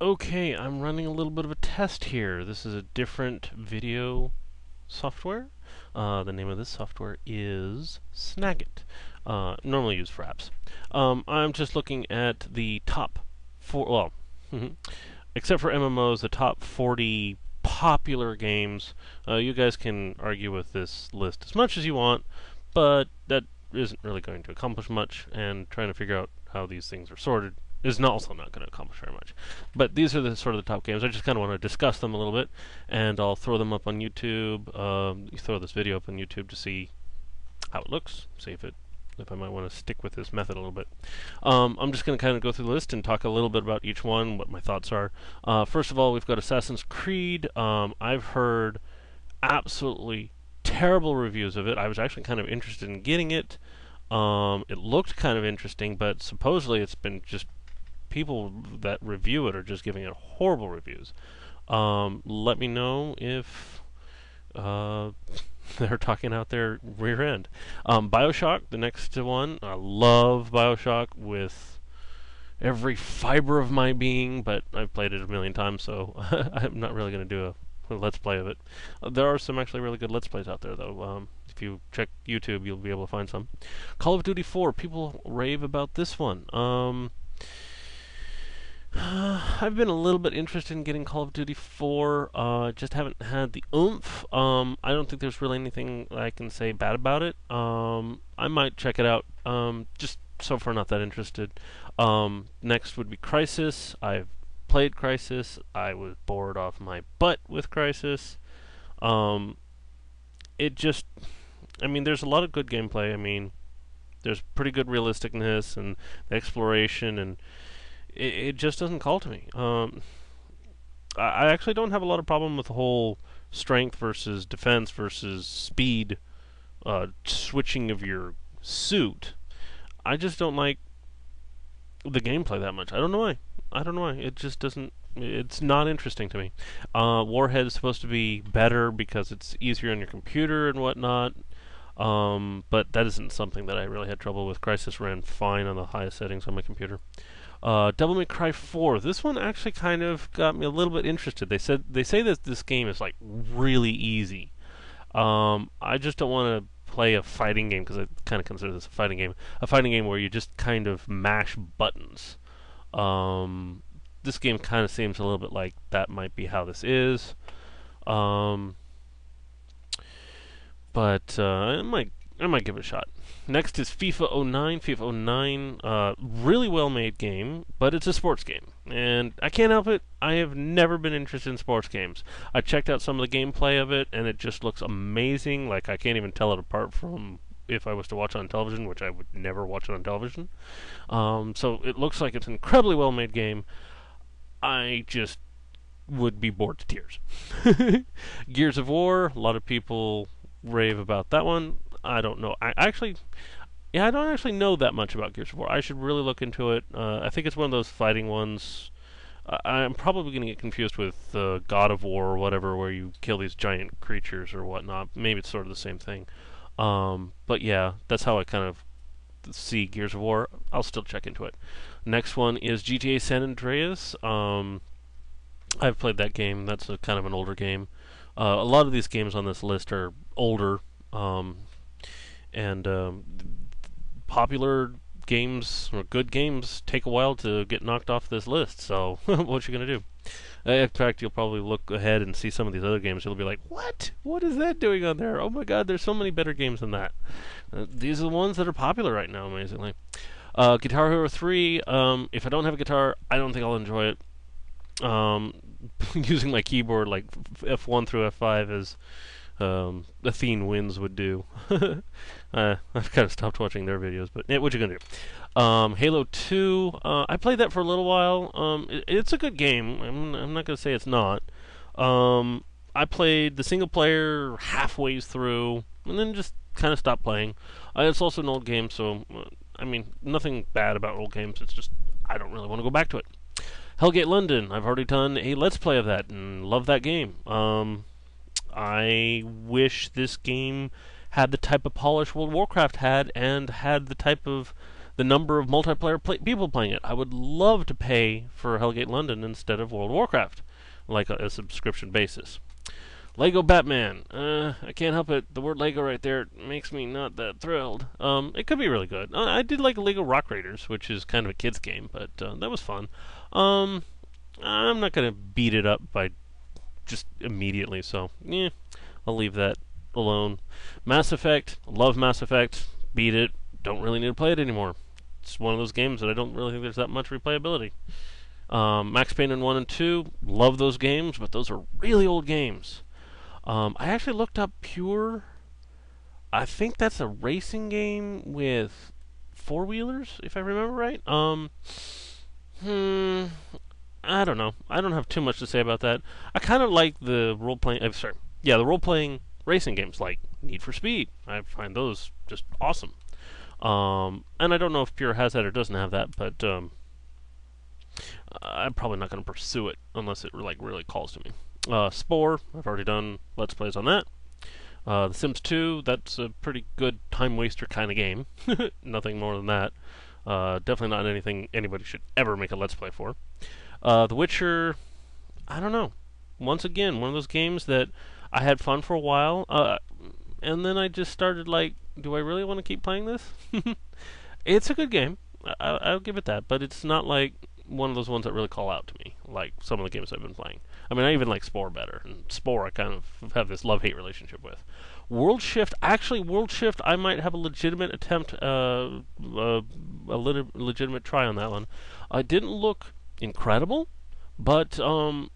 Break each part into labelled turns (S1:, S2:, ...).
S1: Okay, I'm running a little bit of a test here. This is a different video software. The name of this software is Snagit, normally used for apps. I'm just looking at the top four, well, except for MMOs, the top 40 popular games. You guys can argue with this list as much as you want, but that isn't really going to accomplish much, and trying to figure out how these things are sorted is also not going to accomplish very much. But these are the sort of the top games. I just kind of want to discuss them a little bit, and I'll throw them up on YouTube. Throw this video up on YouTube to see how it looks. See if I might want to stick with this method a little bit. I'm just going to kind of go through the list and talk a little bit about each one, what my thoughts are. First of all, we've got Assassin's Creed. I've heard absolutely terrible reviews of it. I was actually kind of interested in getting it. It looked kind of interesting, but supposedly it's been just people that review it are just giving it horrible reviews. Let me know if they're talking out their rear end. Bioshock, the next one. I love Bioshock with every fiber of my being, but I've played it a million times, so I'm not really going to do a let's play of it. There are some actually really good let's plays out there, though. If you check YouTube, you'll be able to find some. Call of Duty 4, people rave about this one. I've been a little bit interested in getting Call of Duty 4. Just haven't had the oomph. I don't think there's really anything I can say bad about it. I might check it out. Just so far not that interested. Next would be Crysis. I've played Crysis. I was bored off my butt with Crysis. It just, I mean, there's a lot of good gameplay. I mean, there's pretty good realisticness and exploration, and it just doesn't call to me. I actually don't have a lot of problem with the whole strength versus defense versus speed switching of your suit. I just don't like the gameplay that much. I don't know why. I don't know why. It just doesn't. It's not interesting to me. Warhead is supposed to be better because it's easier on your computer and whatnot. But that isn't something that I really had trouble with. Crysis ran fine on the highest settings on my computer. Devil May Cry 4. This one actually kind of got me a little bit interested. They say that this game is like really easy. I just don't want to play a fighting game because I kind of consider this a fighting game. A fighting game where you just kind of mash buttons. This game kind of seems a little bit like that might be how this is. But I might give it a shot. Next is FIFA 09. FIFA 09, really well made game, but it's a sports game. And I can't help it. I have never been interested in sports games. I checked out some of the gameplay of it, and it just looks amazing. Like, I can't even tell it apart from if I was to watch it on television, which I would never watch it on television. So it looks like it's an incredibly well made game. I just would be bored to tears. Gears of War, a lot of people rave about that one. I don't know. I don't actually know that much about Gears of War. I should really look into it. I think it's one of those fighting ones. I'm probably going to get confused with God of War or whatever, where you kill these giant creatures or whatnot. Maybe it's sort of the same thing. But yeah, that's how I kind of see Gears of War. I'll still check into it. Next one is GTA San Andreas. I've played that game. That's kind of an older game. A lot of these games on this list are older. And popular games or good games take a while to get knocked off this list. So what you gonna do? In fact, you'll probably look ahead and see some of these other games. You'll be like, "What? What is that doing on there? Oh my God, there's so many better games than that." These are the ones that are popular right now, amazingly. Guitar Hero 3. If I don't have a guitar, I don't think I'll enjoy it. Using my keyboard like F1 through F5 is Athene Wins would do. I've kind of stopped watching their videos, but what you gonna do? Halo 2. I played that for a little while. It's a good game. I'm not gonna say it's not. I played the single player halfway through, and then just kind of stopped playing. It's also an old game, so I mean, nothing bad about old games. It's just I don't really want to go back to it. Hellgate London. I've already done a let's play of that and love that game. I wish this game had the type of polish World of Warcraft had, and had the type of the number of multiplayer people playing it. I would love to pay for Hellgate London instead of World of Warcraft, like a subscription basis. Lego Batman. I can't help it. The word Lego right there makes me not that thrilled. It could be really good. I did like Lego Rock Raiders, which is kind of a kid's game, but that was fun. I'm not going to beat it up by just immediately, so yeah, I'll leave that alone. Mass Effect. Love Mass Effect. Beat it. Don't really need to play it anymore. It's one of those games that I don't really think there's that much replayability. Max Payne 1 and 2. Love those games, but those are really old games. I actually looked up Pure. I think that's a racing game with four-wheelers, if I remember right. I don't know. I don't have too much to say about that. I kind of like the role-playing... the role-playing racing games like Need for Speed. I find those just awesome. And I don't know if Pure has that or doesn't have that, but I'm probably not going to pursue it unless it really calls to me. Spore, I've already done Let's Plays on that. The Sims 2, that's a pretty good time waster kind of game. Nothing more than that. Definitely not anything anybody should ever make a Let's Play for. The Witcher, I don't know. Once again, one of those games that I had fun for a while, and then I just started like, do I really want to keep playing this? It's a good game. I'll give it that, but it's not like one of those ones that really call out to me, like some of the games I've been playing. I mean, I even like Spore better, and Spore I kind of have this love-hate relationship with. World Shift, I might have a legitimate attempt, a legitimate try on that one. It didn't look incredible, but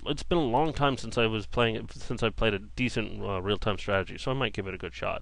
S1: it's been a long time since I was playing it, since I played a decent real-time strategy, so I might give it a good shot.